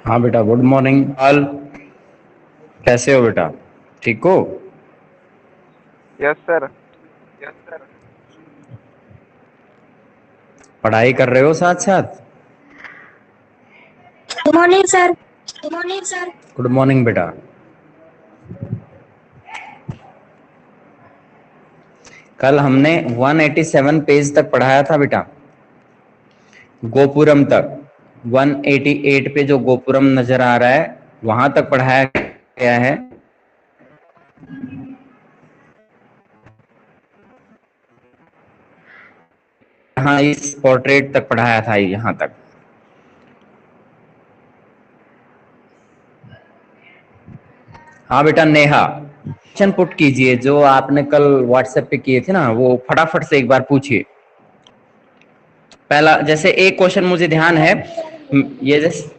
हाँ बेटा, good morning all. कैसे हो बेटा? ठीक हो? Yes sir. पढ़ाई कर रहे हो साथ साथ? Good morning sir. Good morning बेटा। कल हमने 187 पेज तक पढ़ाया था बेटा, गोपुरम तक। 188 पे जो गोपुरम नजर आ रहा है वहां तक पढ़ाया गया है। हाँ, इस पोर्ट्रेट तक पढ़ाया था, यहाँ तक। हाँ बेटा नेहा, क्वेश्चन पुट कीजिए जो आपने कल व्हाट्सएप पे किए थे ना, वो फटाफट से एक बार पूछिए। पहला, जैसे एक क्वेश्चन मुझे ध्यान है, ये जैसे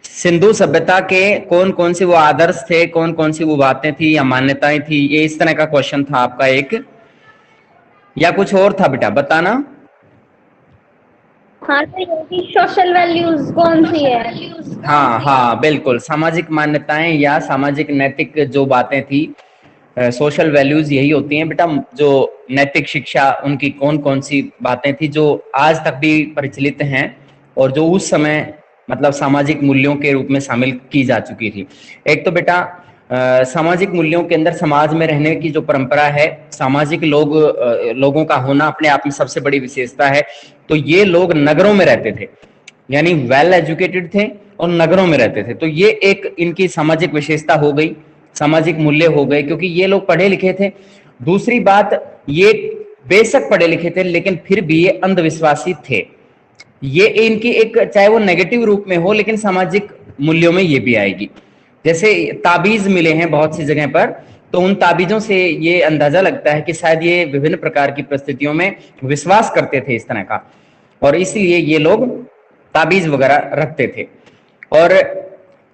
सिंधु सभ्यता के कौन कौन सी वो आदर्श थे, कौन कौन सी वो बातें थी या मान्यताएं थी, ये इस तरह का क्वेश्चन था आपका एक, या कुछ और था बेटा बताना। हाँ सर, सोशल वैल्यूज कौन सी है? हाँ हाँ बिल्कुल, सामाजिक मान्यताएं या सामाजिक नैतिक जो बातें थी, सोशल वैल्यूज यही होती हैं बेटा। जो नैतिक शिक्षा, उनकी कौन कौन सी बातें थी जो आज तक भी प्रचलित हैं और जो उस समय मतलब सामाजिक मूल्यों के रूप में शामिल की जा चुकी थी। एक तो बेटा सामाजिक मूल्यों के अंदर समाज में रहने की जो परंपरा है, सामाजिक लोगों का होना अपने आप में सबसे बड़ी विशेषता है। तो ये लोग नगरों में रहते थे, यानी वेल एजुकेटेड थे और नगरों में रहते थे, तो ये एक इनकी सामाजिक विशेषता हो गई, सामाजिक मूल्य हो गए, क्योंकि ये लोग पढ़े लिखे थे। दूसरी बात, ये बेशक पढ़े लिखे थे लेकिन फिर भी ये अंधविश्वासी थे। ये इनकी एक, चाहे वो नेगेटिव रूप में हो लेकिन सामाजिक मूल्यों में ये भी आएगी। जैसे ताबीज मिले हैं बहुत सी जगह पर, तो उन ताबीजों से ये अंदाजा लगता है कि शायद ये विभिन्न प्रकार की परिस्थितियों में विश्वास करते थे इस तरह का, और इसलिए ये लोग ताबीज वगैरह रखते थे और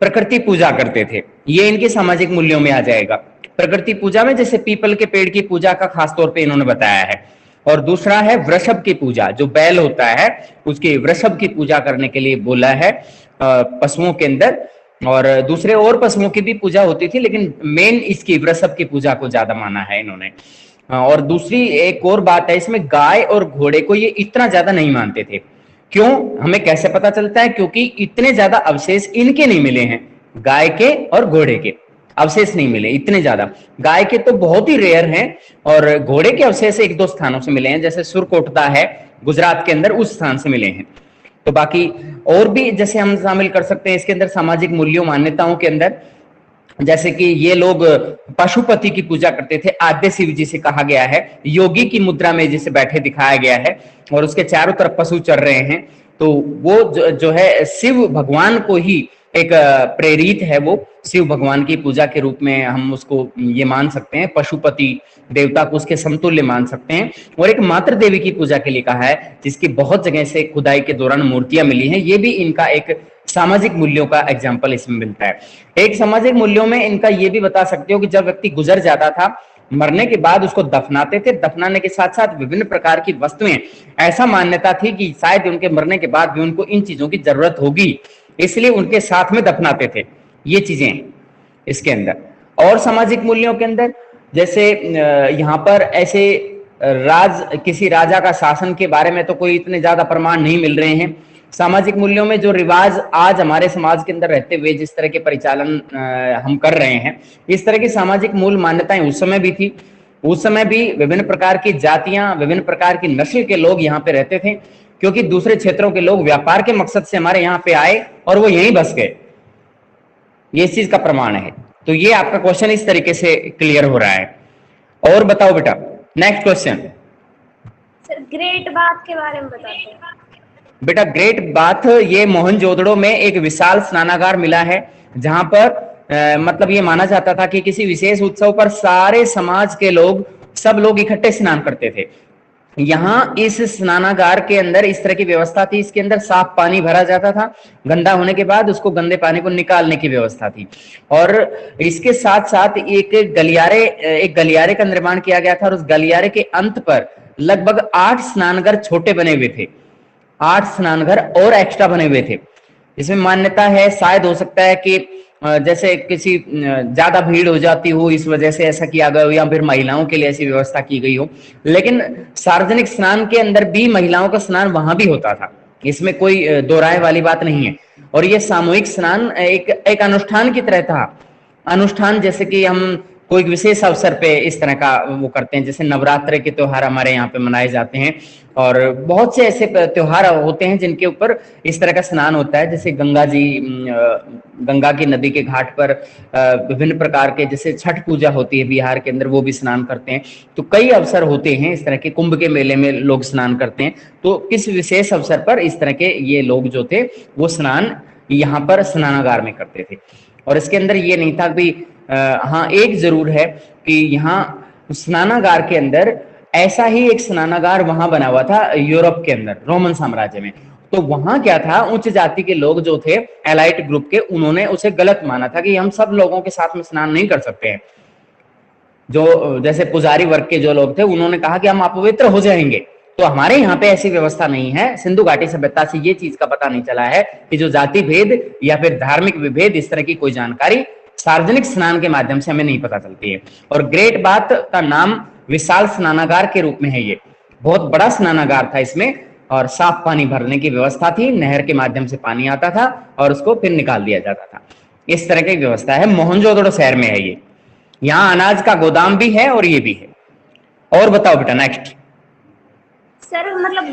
प्रकृति पूजा करते थे। ये इनके सामाजिक मूल्यों में आ जाएगा। प्रकृति पूजा में जैसे पीपल के पेड़ की पूजा का खास तौर पे इन्होंने बताया है। और दूसरा है वृषभ की पूजा, जो बैल होता है उसकी वृषभ की पूजा करने के लिए बोला है पशुओं के अंदर। और दूसरे और पशुओं की भी पूजा होती थी लेकिन मेन इसकी वृषभ की पूजा को ज्यादा माना है इन्होंने। और दूसरी एक और बात है इसमें, गाय और घोड़े को ये इतना ज्यादा नहीं मानते थे। क्यों, हमें कैसे पता चलता है? क्योंकि इतने ज्यादा अवशेष इनके नहीं मिले हैं, गाय के और घोड़े के अवशेष नहीं मिले इतने ज्यादा। गाय के तो बहुत ही रेयर हैं और घोड़े के अवशेष एक दो स्थानों से मिले हैं, जैसे सुरकोटदा है गुजरात के अंदर, उस स्थान से मिले हैं। तो बाकी और भी जैसे हम शामिल कर सकते हैं इसके अंदर सामाजिक मूल्यों मान्यताओं के अंदर, जैसे कि ये लोग पशुपति की पूजा करते थे, आद्य शिव जी से कहा गया है, योगी की मुद्रा में जिसे बैठे दिखाया गया है और उसके चारों तरफ पशु चर रहे हैं। तो वो जो है शिव भगवान को ही एक प्रेरित है, वो शिव भगवान की पूजा के रूप में हम उसको ये मान सकते हैं, पशुपति देवता को उसके समतुल्य मान सकते हैं। और एक मातृ देवी की पूजा के लिए कहा है, जिसकी बहुत जगह से खुदाई के दौरान मूर्तियां मिली हैं। ये भी इनका एक सामाजिक मूल्यों का एग्जाम्पल इसमें मिलता है। एक सामाजिक मूल्यों में इनका ये भी बता सकते हो कि जब व्यक्ति गुजर जाता था, मरने के बाद उसको दफनाते थे, दफनाने के साथ साथ विभिन्न प्रकार की वस्तुएं, ऐसा मान्यता थी कि शायद उनके मरने के बाद भी उनको इन चीजों की जरूरत होगी, इसलिए उनके साथ में दफनाते थे ये चीजें इसके अंदर। और सामाजिक मूल्यों के अंदर जैसे यहाँ पर ऐसे किसी राजा का शासन के बारे में तो कोई इतने ज्यादा प्रमाण नहीं मिल रहे हैं। सामाजिक मूल्यों में जो रिवाज आज हमारे समाज के अंदर रहते हुए जिस तरह के परिचालन हम कर रहे हैं, इस तरह की सामाजिक मूल मान्यताएं उस समय भी थी। उस समय भी विभिन्न प्रकार की जातियां, विभिन्न प्रकार की नस्ल के लोग यहाँ पे रहते थे, क्योंकि दूसरे क्षेत्रों के लोग व्यापार के मकसद से हमारे यहाँ पे आए और वो यहीं बस गए, ये इस चीज का प्रमाण है। तो ये आपका क्वेश्चन इस तरीके से क्लियर हो रहा है। और बताओ बेटा, next question. Sir great bath के बारे में बताते हैं। बेटा ग्रेट बाथ, ये मोहनजोदड़ो में एक विशाल स्नानागार मिला है, जहां पर मतलब ये माना जाता था कि किसी विशेष उत्सव पर सारे समाज के लोग, सब लोग इकट्ठे स्नान करते थे। यहाँ इस स्नानागार के अंदर इस तरह की व्यवस्था थी, इसके अंदर साफ पानी भरा जाता था, गंदा होने के बाद उसको गंदे पानी को निकालने की व्यवस्था थी। और इसके साथ साथ एक गलियारे का निर्माण किया गया था और उस गलियारे के अंत पर लगभग 8 स्नानघर छोटे बने हुए थे, 8 स्नानघर और एक्स्ट्रा बने हुए थे। इसमें मान्यता है, शायद हो सकता है कि जैसे किसी ज्यादा भीड़ हो जाती हो इस वजह से ऐसा किया गया हो, या फिर महिलाओं के लिए ऐसी व्यवस्था की गई हो। लेकिन सार्वजनिक स्नान के अंदर भी महिलाओं का स्नान वहां भी होता था, इसमें कोई दो राय वाली बात नहीं है। और ये सामूहिक स्नान एक अनुष्ठान की तरह था। अनुष्ठान जैसे कि हम कोई विशेष अवसर पे इस तरह का वो करते हैं, जैसे नवरात्र के त्योहार हमारे यहाँ पे मनाए जाते हैं, और बहुत से ऐसे त्योहार होते हैं जिनके ऊपर इस तरह का स्नान होता है। जैसे गंगा की नदी के घाट पर विभिन्न प्रकार के, जैसे छठ पूजा होती है बिहार के अंदर, वो भी स्नान करते हैं। तो कई अवसर होते हैं इस तरह के, कुंभ के मेले में लोग स्नान करते हैं। तो किस विशेष अवसर पर इस तरह के ये लोग जो थे वो स्नान यहाँ पर स्नानागार में करते थे। और इसके अंदर ये नहीं था कि हाँ, एक जरूर है कि यहाँ स्नानागार के अंदर ऐसा ही एक स्नानागार वहां बना हुआ था यूरोप के अंदर, रोमन साम्राज्य में। तो वहां क्या था, उच्च जाति के लोग जो थे एलाइट ग्रुप के, उन्होंने उसे गलत माना था कि हम सब लोगों के साथ में स्नान नहीं कर सकते हैं। जो जैसे पुजारी वर्ग के जो लोग थे, उन्होंने कहा कि हम अपवित्र हो जाएंगे। तो हमारे यहाँ पे ऐसी व्यवस्था नहीं है। सिंधु घाटी सभ्यता से ये चीज का पता नहीं चला है कि जो जाति भेद या फिर धार्मिक विभेद, इस तरह की कोई जानकारी सार्वजनिक स्नान के माध्यम से हमें नहीं पता चलती है। और ग्रेट बाथ का नाम विशाल स्नानागार के रूप में है। ये बहुत बड़ा स्नानागार था, इसमें और साफ पानी भरने की व्यवस्था थी, नहर के माध्यम से पानी आता था और उसको फिर निकाल दिया जाता था। इस तरह की व्यवस्था है। मोहनजोदड़ो शहर में है ये। यहाँ अनाज का गोदाम भी है और ये भी है। और बताओ बेटा, नेक्स्ट। सर मतलब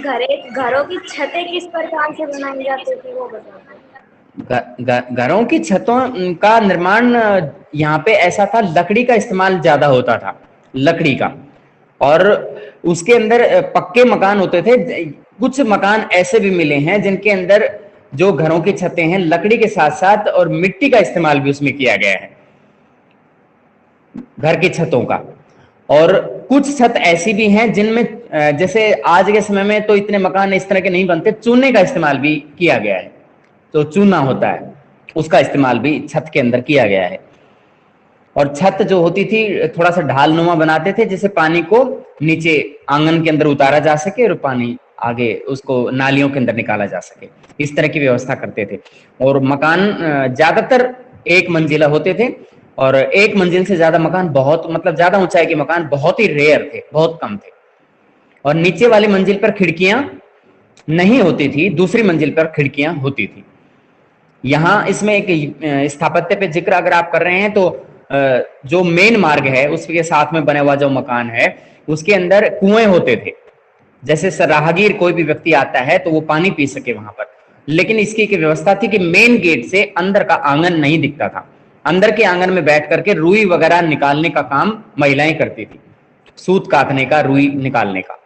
घरों की छतें किस प्रकार से बनाई जाती थी वो बताओ। घरों की छतों का निर्माण यहाँ पे ऐसा था, लकड़ी का इस्तेमाल ज्यादा होता था, लकड़ी का। और उसके अंदर पक्के मकान होते थे। कुछ मकान ऐसे भी मिले हैं जिनके अंदर जो घरों की छतें हैं, लकड़ी के साथ साथ और मिट्टी का इस्तेमाल भी उसमें किया गया है, घर की छतों का। और कुछ छत ऐसी भी हैं जिनमें जैसे आज के समय में तो इतने मकान इस तरह के नहीं बनते, चूने का इस्तेमाल भी किया गया है। तो चूना होता है, उसका इस्तेमाल भी छत के अंदर किया गया है। और छत जो होती थी थोड़ा सा ढालनुमा बनाते थे, जिससे पानी को नीचे आंगन के अंदर उतारा जा सके और पानी आगे उसको नालियों के अंदर निकाला जा सके। इस तरह की व्यवस्था करते थे। और मकान ज्यादातर एक मंजिला होते थे, और एक मंजिल से ज्यादा मकान, बहुत मतलब ज्यादा ऊंचाई के मकान बहुत ही रेयर थे, बहुत कम थे। और नीचे वाली मंजिल पर खिड़कियां नहीं होती थी, दूसरी मंजिल पर खिड़कियां होती थी। यहाँ इसमें एक स्थापत्य पे जिक्र अगर आप कर रहे हैं तो जो मेन मार्ग है उसके साथ में बना हुआ जो मकान है, उसके अंदर कुएं होते थे। जैसे राहगीर कोई भी व्यक्ति आता है तो वो पानी पी सके वहां पर। लेकिन इसकी एक व्यवस्था थी कि मेन गेट से अंदर का आंगन नहीं दिखता था। अंदर के आंगन में बैठ करके रुई वगैरह निकालने का काम महिलाएं करती थी, सूत काटने का, रुई निकालने का।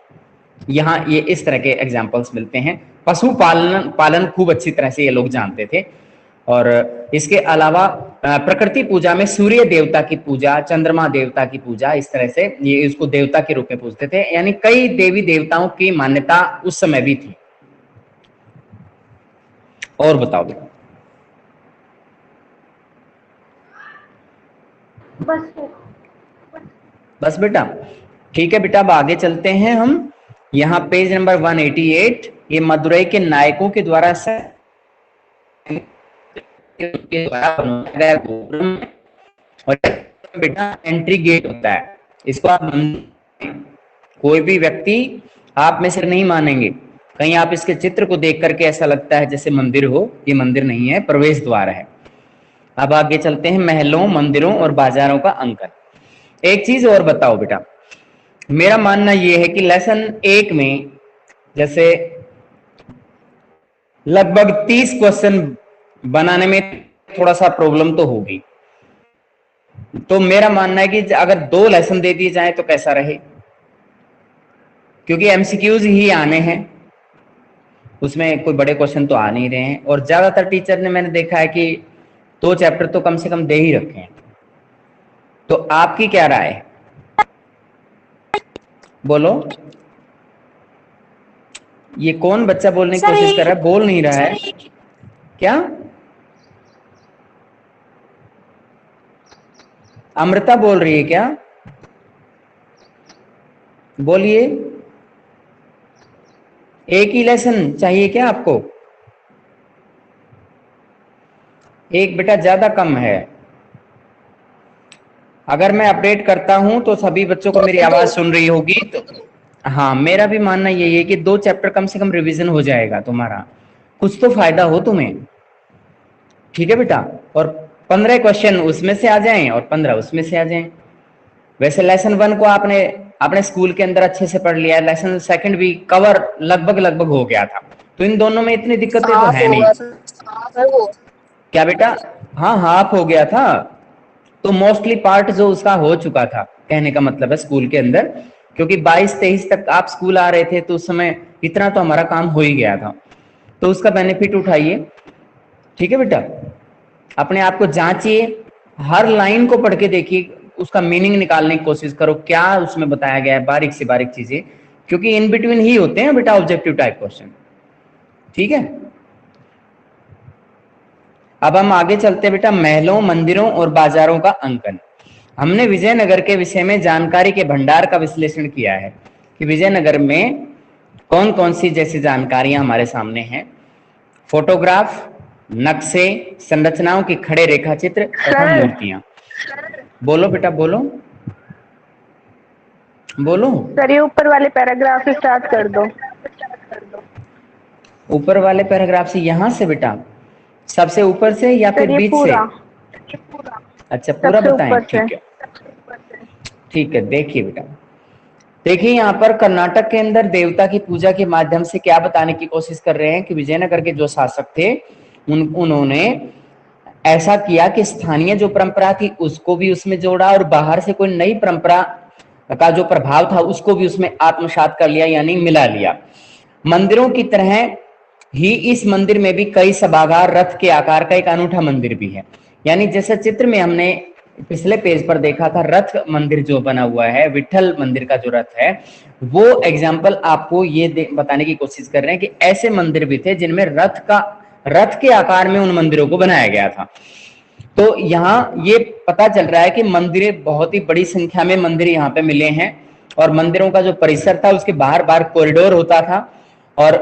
यहाँ ये इस तरह के एग्जाम्पल्स मिलते हैं। पशु पालन खूब अच्छी तरह से ये लोग जानते थे। और इसके अलावा प्रकृति पूजा में सूर्य देवता की पूजा, चंद्रमा देवता की पूजा, इस तरह से ये इसको देवता के रूप में पूजते थे। यानी कई देवी देवताओं की मान्यता उस समय भी थी। और बताओ बेटा। बस बेटा, ठीक है बेटा, अब आगे चलते हैं हम। यहाँ पेज नंबर 188, ये मदुरई के नायकों के द्वारा बनाया गया गोपुरम। और बेटा एंट्री गेट होता है, इसको आप कोई भी व्यक्ति आप में से नहीं मानेंगे, कहीं आप इसके चित्र को देख करके ऐसा लगता है जैसे मंदिर हो, ये मंदिर नहीं है, प्रवेश द्वार है। अब आगे चलते हैं, महलों, मंदिरों और बाजारों का अंकन। एक चीज और बताओ बेटा, मेरा मानना यह है कि लेसन 1 में जैसे लगभग 30 क्वेश्चन बनाने में थोड़ा सा प्रॉब्लम तो होगी। तो मेरा मानना है कि अगर 2 लेसन दे दिए जाए तो कैसा रहे, क्योंकि एमसीक्यूज ही आने हैं, उसमें कोई बड़े क्वेश्चन तो आ नहीं रहे हैं। और ज्यादातर टीचर ने मैंने देखा है कि 2 चैप्टर तो कम से कम दे ही रखे हैं। तो आपकी क्या राय है, बोलो। ये कौन बच्चा बोलने की कोशिश कर रहा है, बोल नहीं रहा है क्या? अमृता बोल रही है क्या? बोलिए। एक ही लेसन चाहिए क्या आपको? एक बेटा ज्यादा कम है। अगर मैं अपडेट करता हूं तो सभी बच्चों को मेरी आवाज सुन रही होगी तो हाँ, मेरा भी मानना यही है कि 2 चैप्टर कम से कम रिवीजन हो जाएगा तुम्हारा, कुछ तो फायदा हो तुम्हें। ठीक है बेटा, और 15 क्वेश्चन उसमें से आ जाएं और 15 उसमें से आ जाएं। वैसे लेसन 1 को आपने अपने स्कूल के अंदर अच्छे से पढ़ लिया, लेसन 2 भी कवर लगभग हो गया था, तो इन दोनों में इतनी दिक्कतें तो है नहीं। क्या बेटा? हाँ, हाफ हो गया था, तो मोस्टली पार्ट जो उसका हो चुका था, कहने का मतलब है स्कूल के अंदर, क्योंकि 22-23 तक आप स्कूल आ रहे थे तो उस समय इतना तो हमारा काम हो ही गया था, तो उसका बेनिफिट उठाइए। ठीक है बेटा, अपने आप को जांचिए, हर लाइन को पढ़ के देखिए, उसका मीनिंग निकालने की कोशिश करो, क्या उसमें बताया गया है, बारीक से बारीक चीजें, क्योंकि इन बिटवीन ही होते हैं बेटा ऑब्जेक्टिव टाइप क्वेश्चन। ठीक है, अब हम आगे चलते बेटा, महलों, मंदिरों और बाजारों का अंकन। हमने विजयनगर के विषय में जानकारी के भंडार का विश्लेषण किया है कि विजयनगर में कौन कौन सी जैसी जानकारियां हमारे सामने हैं। फोटोग्राफ, नक्शे, संरचनाओं की खड़े रेखाचित्र तथा मूर्तियां। बोलो बेटा, बोलो बोलो। सर ये ऊपर वाले पैराग्राफ से स्टार्ट कर दो। ऊपर वाले पैराग्राफ से, यहां से बेटा, सबसे ऊपर से या फिर बीच से? अच्छा, पूरा बताएं। ठीक है, ठीक है। देखिए बेटा, देखिए यहाँ पर कर्नाटक के अंदर देवता की पूजा के माध्यम से क्या बताने की कोशिश कर रहे हैं कि विजयनगर के जो शासक थे उन्होंने ऐसा किया कि स्थानीय जो परंपरा थी उसको भी उसमें जोड़ा और बाहर से कोई नई परंपरा का जो प्रभाव था उसको भी उसमें आत्मसात कर लिया, यानी मिला लिया। मंदिरों की तरह ही इस मंदिर में भी कई सभागार, रथ के आकार का एक अनूठा मंदिर भी है। यानी जैसे चित्र में हमने पिछले पेज पर देखा था, रथ मंदिर जो बना हुआ है, विठल मंदिर का जो रथ है, वो एग्जाम्पल आपको ये बताने की कोशिश कर रहे हैं कि ऐसे मंदिर भी थे जिनमें रथ के आकार में उन मंदिरों को बनाया गया था। तो यहाँ ये पता चल रहा है कि मंदिरें, बहुत ही बड़ी संख्या में मंदिर यहाँ पे मिले हैं, और मंदिरों का जो परिसर था उसके बाहर बाहर कॉरिडोर होता था, और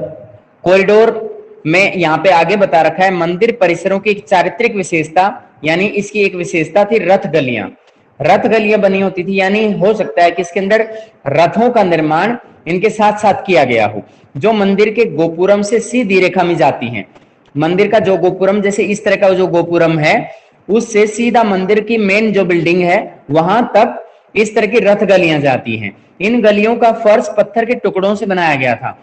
कॉरिडोर में यहाँ पे आगे बता रखा है मंदिर परिसरों की एक चारित्रिक विशेषता, यानी इसकी एक विशेषता थी रथ गलियां। रथ गलियां बनी होती थी, यानी हो सकता है कि इसके अंदर रथों का निर्माण इनके साथ साथ किया गया हो, जो मंदिर के गोपुरम से सीधी रेखा में जाती हैं। मंदिर का जो गोपुरम, जैसे इस तरह का जो गोपुरम है, उससे सीधा मंदिर की मेन जो बिल्डिंग है वहां तक इस तरह की रथ गलियां जाती हैं। इन गलियों का फर्श पत्थर के टुकड़ों से बनाया गया था।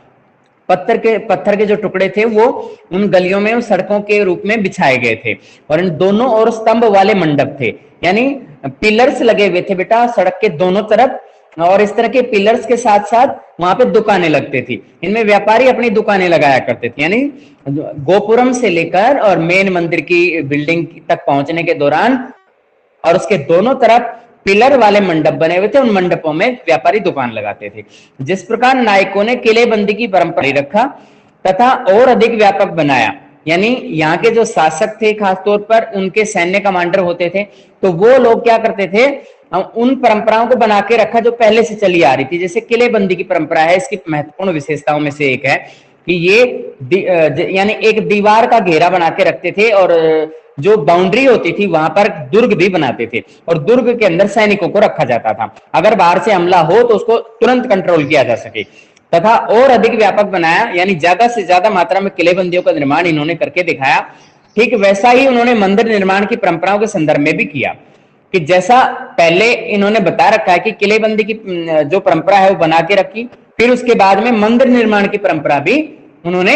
पत्थर के जो टुकड़े थे वो उन गलियों में सड़कों के रूप में बिछाए गए थे, और इन दोनों ओर स्तंभ वाले मंडप थे, यानी पिलर्स लगे हुए थे बेटा सड़क के दोनों तरफ, और इस तरह के पिलर्स के साथ साथ वहां पे दुकानें लगती थी। इनमें व्यापारी अपनी दुकानें लगाया करते थे, यानी गोपुरम से लेकर और मेन मंदिर की बिल्डिंग तक पहुंचने के दौरान, और उसके दोनों तरफ पिलर वाले मंडप बने हुए थे, उन मंडपों में व्यापारी दुकान लगाते थे। जिस प्रकार नायकों ने किलेबंदी की परंपरा रखा तथा और अधिक व्यापक बनाया, यानी यहाँ के जो शासक थे खासतौर पर उनके सैन्य कमांडर होते थे, तो वो लोग क्या करते थे, उन परंपराओं को बना के रखा जो पहले से चली आ रही थी। जैसे किलेबंदी की परंपरा है, इसकी महत्वपूर्ण विशेषताओं में से एक है कि ये यानी एक दीवार का घेरा बना के रखते थे, और जो बाउंड्री होती थी वहां पर दुर्ग भी बनाते थे, और दुर्ग के अंदर सैनिकों को रखा जाता था, अगर बाहर से हमला हो तो उसको तुरंत कंट्रोल किया जा सके। तथा और अधिक व्यापक बनाया, यानी ज्यादा से ज्यादा मात्रा में किलेबंदियों का निर्माण इन्होंने करके दिखाया। ठीक वैसा ही उन्होंने मंदिर निर्माण की परंपराओं के संदर्भ में भी किया, कि जैसा पहले इन्होंने बता रखा है कि किलेबंदी की जो परंपरा है वो बना के रखी, फिर उसके बाद में मंदिर निर्माण की परंपरा भी उन्होंने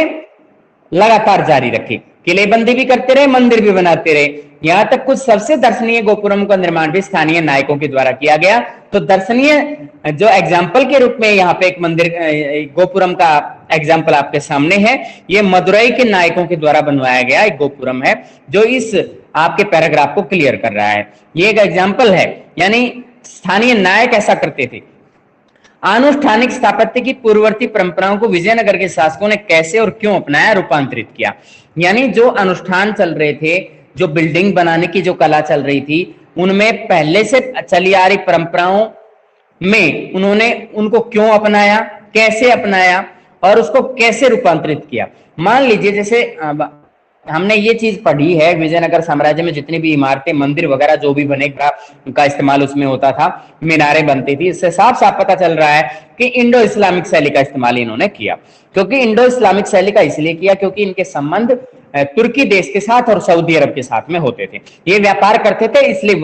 लगातार जारी रखी। किलेबंदी भी करते रहे, मंदिर भी बनाते रहे, यहां तक कुछ सबसे दर्शनीय गोपुरम का निर्माण भी स्थानीय नायकों के द्वारा किया गया। तो दर्शनीय जो एग्जाम्पल के रूप में यहाँ पे एक मंदिर गोपुरम का एग्जाम्पल आपके सामने है, ये मदुरई के नायकों के द्वारा बनवाया गया एक गोपुरम है, जो इस आपके पैराग्राफ को क्लियर कर रहा है। ये एक एग्जाम्पल है, यानी स्थानीय नायक ऐसा करते थे। आनुष्ठानिक स्थापत्य की पूर्ववर्ती परंपराओं को विजयनगर के शासकों ने कैसे और क्यों अपनाया, रूपांतरित किया। यानी जो अनुष्ठान चल रहे थे, जो बिल्डिंग बनाने की जो कला चल रही थी, उनमें पहले से चली आ रही परंपराओं में उन्होंने उनको क्यों अपनाया, कैसे अपनाया, और उसको कैसे रूपांतरित किया। मान लीजिए जैसे हमने ये चीज पढ़ी है, विजयनगर साम्राज्य में जितनी भी इमारतें, मंदिर वगैरह जो भी बने का इस्तेमाल उसमें होता था, मीनारें बनती थी, इससे साफ साफ पता चल रहा है कि इंडो इस्लामिक शैली का इस्तेमाल इन्होंने किया। क्योंकि इंडो इस्लामिक शैली का इसलिए किया क्योंकि इनके संबंध तुर्की देश के साथ और सऊदी अरब के साथ में होते थे, ये व्यापार करते थे, इसलिए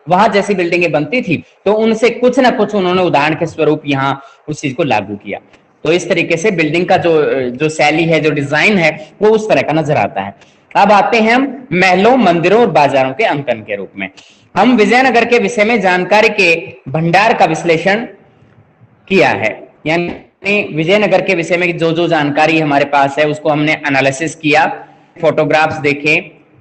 वहां जैसी बिल्डिंगें बनती थी तो उनसे कुछ ना कुछ उन्होंने उदाहरण के स्वरूप यहाँ उस चीज को लागू किया। तो इस तरीके से बिल्डिंग का जो शैली है, जो डिजाइन है, वो उस तरह का नजर आता है। अब आते हैं हम महलों, मंदिरों और बाजारों के अंकन के रूप में। हम विजयनगर के विषय में जानकारी के भंडार का विश्लेषण किया है, यानी विजयनगर के विषय में जो जो जानकारी हमारे पास है उसको हमने एनालिसिस किया, फोटोग्राफ्स देखे,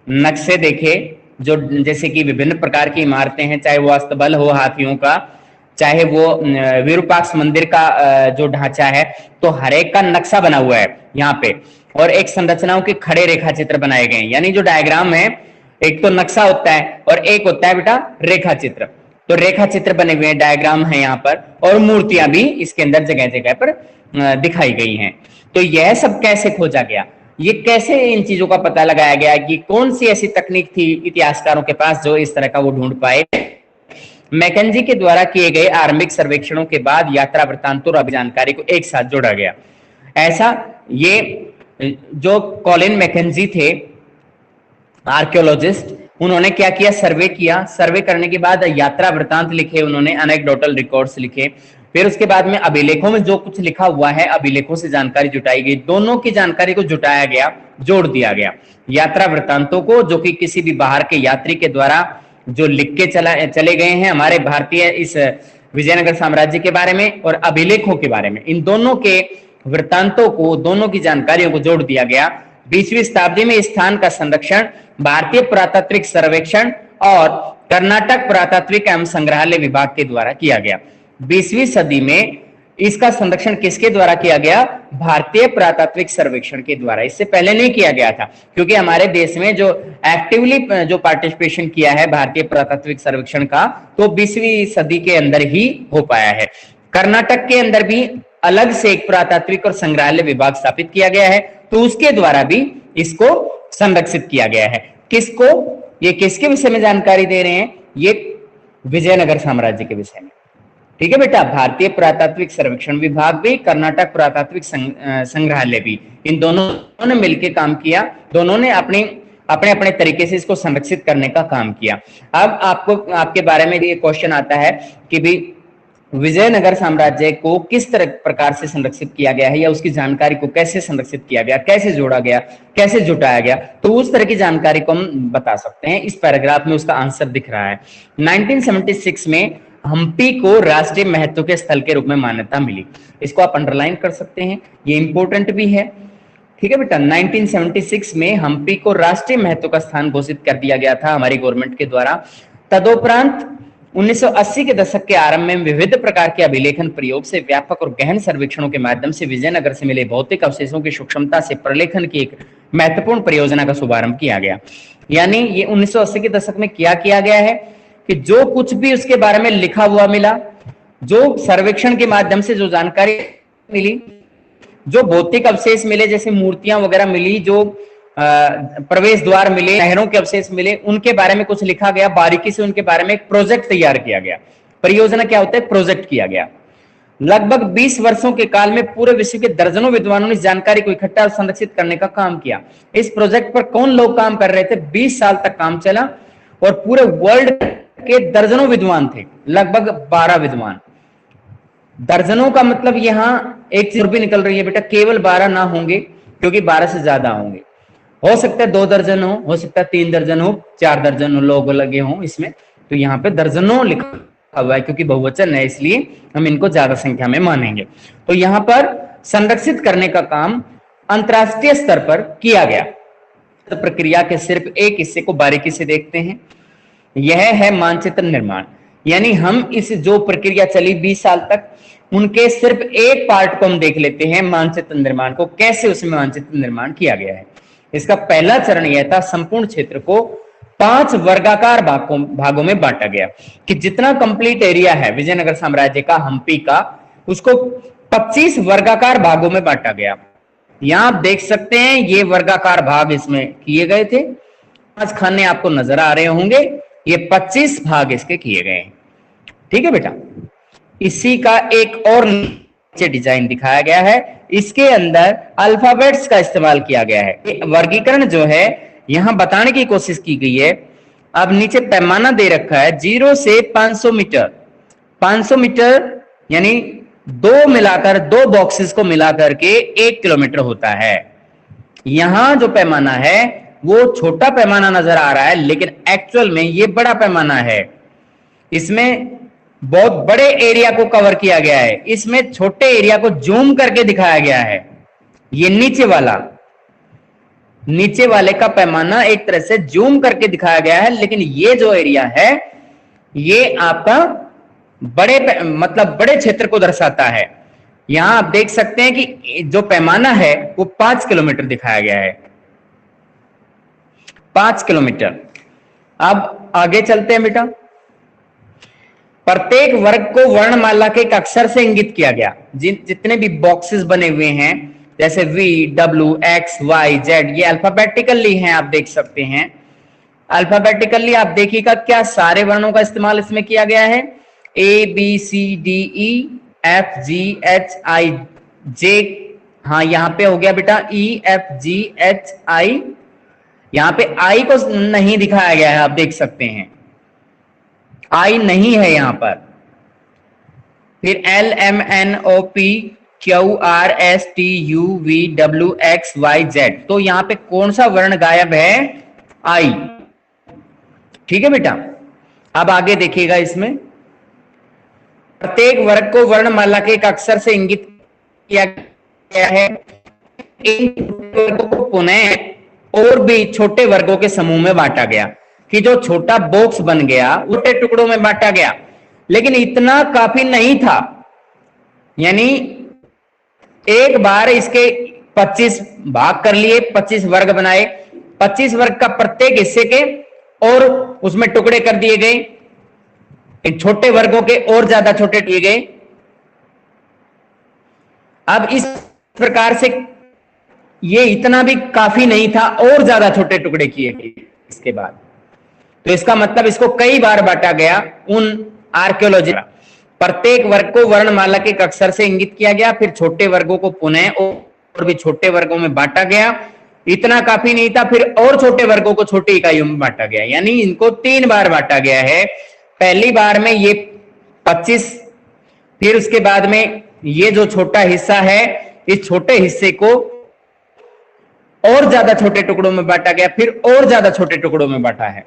नक्शे देखे, जो जैसे कि विभिन्न प्रकार की इमारतें हैं, चाहे वो अस्तबल हो हाथियों का, चाहे वो विरूपाक्ष मंदिर का जो ढांचा है, तो हर एक का नक्शा बना हुआ है यहाँ पे, और एक संरचनाओं के खड़े रेखा चित्र बनाए गए हैं। यानी जो डायग्राम है, एक तो नक्शा होता है और एक होता है बेटा रेखा चित्र। तो रेखा चित्र बने हुए हैं, डायग्राम है यहाँ पर, और मूर्तियां भी इसके अंदर जगह जगह पर दिखाई गई हैं। तो यह सब कैसे खोजा गया, ये कैसे इन चीजों का पता लगाया गया कि कौन सी ऐसी तकनीक थी इतिहासकारों के पास जो इस तरह का वो ढूंढ पाए। मैकेंजी के द्वारा किए गए आरंभिक सर्वेक्षणों के बाद यात्रा वृत्तांत और जानकारी को एक साथ जोड़ा गया। ऐसा ये जो कॉलिन मैकेंजी थे आर्कियोलॉजिस्ट, उन्होंने क्या किया, सर्वे किया, सर्वे करने के बाद यात्रा वृत्तांत लिखे, उन्होंने एनेक्डोटल रिकॉर्ड्स लिखे, फिर उसके बाद में अभिलेखों में जो कुछ लिखा हुआ है, अभिलेखों से जानकारी जुटाई गई, दोनों की जानकारी को जुटाया गया, जोड़ दिया गया। यात्रा वृत्तांतों को जो कि किसी भी बाहर के यात्री के द्वारा जो लिख के चले गए हैं हमारे भारतीय इस विजयनगर साम्राज्य के बारे में, और अभिलेखों के बारे में, इन दोनों के वृत्तांतों को, दोनों की जानकारियों को जोड़ दिया गया। 20वीं शताब्दी में स्थान का संरक्षण भारतीय पुरातात्विक सर्वेक्षण और कर्नाटक पुरातात्विक एवं संग्रहालय विभाग के द्वारा किया गया। 20वीं सदी में इसका संरक्षण किसके द्वारा किया गया, भारतीय पुरातात्विक सर्वेक्षण के द्वारा। इससे पहले नहीं किया गया था, क्योंकि हमारे देश में जो एक्टिवली जो पार्टिसिपेशन किया है भारतीय पुरातात्विक सर्वेक्षण का, तो 20वीं सदी के अंदर ही हो पाया है। कर्नाटक के अंदर भी अलग से एक पुरातात्विक और संग्रहालय विभाग स्थापित किया गया है, तो उसके द्वारा भी इसको संरक्षित किया गया है। किसको, ये किसके विषय में जानकारी दे रहे हैं, ये विजयनगर साम्राज्य के विषय में। ठीक है बेटा, भारतीय पुरातात्विक सर्वेक्षण विभाग भी, कर्नाटक पुरातात्विक संग्रहालय भी, इन दोनों ने मिलकर काम किया, दोनों ने अपने अपने तरीके से इसको संरक्षित करने का काम किया। अब आपके बारे में ये क्वेश्चन आता है कि भी विजयनगर साम्राज्य को किस तरह प्रकार से संरक्षित किया गया है, या उसकी जानकारी को कैसे संरक्षित किया गया, कैसे जोड़ा गया, कैसे जुटाया गया, तो उस तरह की जानकारी को हम बता सकते हैं। इस पैराग्राफ में उसका आंसर दिख रहा है। 1976 में हम्पी को राष्ट्रीय महत्व के स्थल के रूप में मान्यता मिली। इसको आप अंडरलाइन कर सकते हैं, ये इंपॉर्टेंट भी है। ठीक है बेटा, 1976 में हम्पी को राष्ट्रीय महत्व का स्थान घोषित कर दिया गया था हमारी गवर्नमेंट के द्वारा। तदोपरांत 1980 के दशक के आरंभ में विविध प्रकार के अभिलेखन प्रयोग से व्यापक और गहन सर्वेक्षणों के माध्यम से विजयनगर से मिले भौतिक अवशेषों की सूक्ष्मता से प्रलेखन की एक महत्वपूर्ण परियोजना का शुभारंभ किया गया। यानी ये 1980 के दशक में क्या किया गया है कि जो कुछ भी उसके बारे में लिखा हुआ मिला, जो सर्वेक्षण के माध्यम से जो जानकारी मिली, जो भौतिक अवशेष मिले, जैसे मूर्तियां वगैरह मिली, जो प्रवेश द्वार मिले, नहरों के अवशेष मिले, उनके बारे में कुछ लिखा गया, बारीकी से उनके बारे में एक प्रोजेक्ट तैयार किया गया। परियोजना क्या होता है, प्रोजेक्ट किया गया। लगभग 20 वर्षों के काल में पूरे विश्व के दर्जनों विद्वानों ने इस जानकारी को इकट्ठा और संरक्षित करने का काम किया। इस प्रोजेक्ट पर कौन लोग काम कर रहे थे, 20 साल तक काम चला, और पूरे वर्ल्ड के दर्जनों विद्वान थे, लगभग 12 विद्वान। दर्जनों का मतलब यहां एक चीज भी निकल रही है बेटा, केवल 12 ना होंगे, क्योंकि 12 से ज्यादा होंगे। हो सकता है 2 दर्जन हो सकता है 3 दर्जन हो, 4 दर्जन लोग लगे हों इसमें, तो यहाँ पे दर्जनों लिखा हुआ है क्योंकि बहुवचन है, इसलिए हम इनको ज्यादा संख्या में मानेंगे। तो यहाँ पर संरक्षित करने का काम अंतरराष्ट्रीय स्तर पर किया गया। तो प्रक्रिया के सिर्फ एक हिस्से को बारीकी से देखते हैं, यह है मानचित्र निर्माण। यानी हम इस जो प्रक्रिया चली 20 साल तक, उनके सिर्फ एक पार्ट को हम देख लेते हैं, मानचित्र निर्माण को, कैसे उसमें मानचित्र निर्माण किया गया है। इसका पहला चरण यह था, संपूर्ण क्षेत्र को 5 वर्गाकार भागों में बांटा गया, कि जितना कंप्लीट एरिया है विजयनगर साम्राज्य का, हम्पी का, उसको 25 वर्गाकार भागों में बांटा गया। यहां आप देख सकते हैं ये वर्गाकार भाग इसमें किए गए थे, 5 खाने आपको नजर आ रहे होंगे, ये 25 भाग इसके किए गए हैं। ठीक है बेटा, इसी का एक और नीचे डिजाइन दिखाया गया है, इसके अंदर अल्फाबेट्स का इस्तेमाल किया गया है। वर्गीकरण जो है यहां बताने की कोशिश की गई है। अब नीचे पैमाना दे रखा है 0 से 500 मीटर, 500 मीटर यानी दो बॉक्सेस को मिलाकर के 1 किलोमीटर होता है। यहां जो पैमाना है वो छोटा पैमाना नजर आ रहा है, लेकिन एक्चुअल में ये बड़ा पैमाना है। इसमें बहुत बड़े एरिया को कवर किया गया है, इसमें छोटे एरिया को जूम करके दिखाया गया है। ये नीचे वाले का पैमाना एक तरह से जूम करके दिखाया गया है, लेकिन ये जो एरिया है ये आपका बड़े क्षेत्र को दर्शाता है। यहां आप देख सकते हैं कि जो पैमाना है वो 5 किलोमीटर दिखाया गया है, 5 किलोमीटर। अब आगे चलते हैं बेटा। प्रत्येक वर्ग को वर्णमाला के एक अक्षर से इंगित किया गया। जितने भी बॉक्सेस बने हुए हैं जैसे V, W, X, Y, Z, ये अल्फाबेटिकली हैं, आप देख सकते हैं। अल्फाबेटिकली आप देखिएगा क्या सारे वर्णों का इस्तेमाल इसमें किया गया है। A, B, C, D, E, F, G, H, I, J, हाँ यहां पे हो गया बेटा E, F, G, H, I, यहां पे I को नहीं दिखाया गया है, आप देख सकते हैं I नहीं है यहां पर। फिर L, M, N, O, P, Q, R, S, T, U, V, W, X, Y, Z, तो यहां पे कौन सा वर्ण गायब है? I। ठीक है बेटा, अब आगे देखिएगा। इसमें प्रत्येक वर्ग को वर्णमाला के एक अक्षर से इंगित किया गया है। इन वर्गों को पुनः और भी छोटे वर्गों के समूह में बांटा गया, कि जो छोटा बॉक्स बन गया छोटे टुकड़ों में बांटा गया, लेकिन इतना काफी नहीं था। यानी एक बार इसके 25 भाग कर लिए, 25 वर्ग बनाए, 25 वर्ग का प्रत्येक हिस्से के और उसमें टुकड़े कर दिए गए, इन छोटे वर्गों के और ज्यादा छोटे किए गए। अब इस प्रकार से ये इतना भी काफी नहीं था, और ज्यादा छोटे टुकड़े किए गए इसके बाद। तो इसका मतलब इसको कई बार बांटा गया उन आर्कियोलॉजी। प्रत्येक वर्ग को वर्णमाला के अक्षर से इंगित किया गया, फिर छोटे वर्गों को पुनः और भी छोटे वर्गों में बांटा गया। इतना काफी नहीं था, फिर और छोटे वर्गों को छोटी इकाइयों में बांटा गया, यानी इनको 3 बार बांटा गया है। पहली बार में ये 25, फिर उसके बाद में ये जो छोटा हिस्सा है, इस छोटे हिस्से को और ज्यादा छोटे टुकड़ों में बांटा गया, फिर और ज्यादा छोटे टुकड़ों में बांटा है।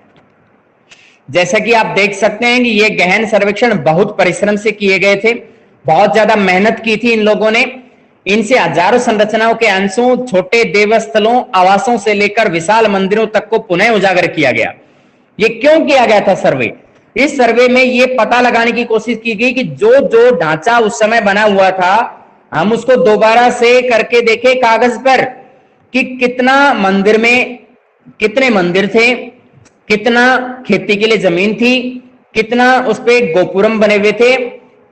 जैसा कि आप देख सकते हैं कि ये गहन सर्वेक्षण बहुत परिश्रम से किए गए थे, बहुत ज्यादा मेहनत की थी इन लोगों ने। इनसे हजारों संरचनाओं के अंशों, छोटे देवस्थलों, आवासों से लेकर विशाल मंदिरों तक को पुनः उजागर किया गया। ये क्यों किया गया था सर्वे? इस सर्वे में ये पता लगाने की कोशिश की गई कि जो ढांचा उस समय बना हुआ था, हम उसको दोबारा से करके देखें कागज पर कि कितना मंदिर में कितने मंदिर थे, कितना खेती के लिए जमीन थी, कितना उस पे गोपुरम बने हुए थे,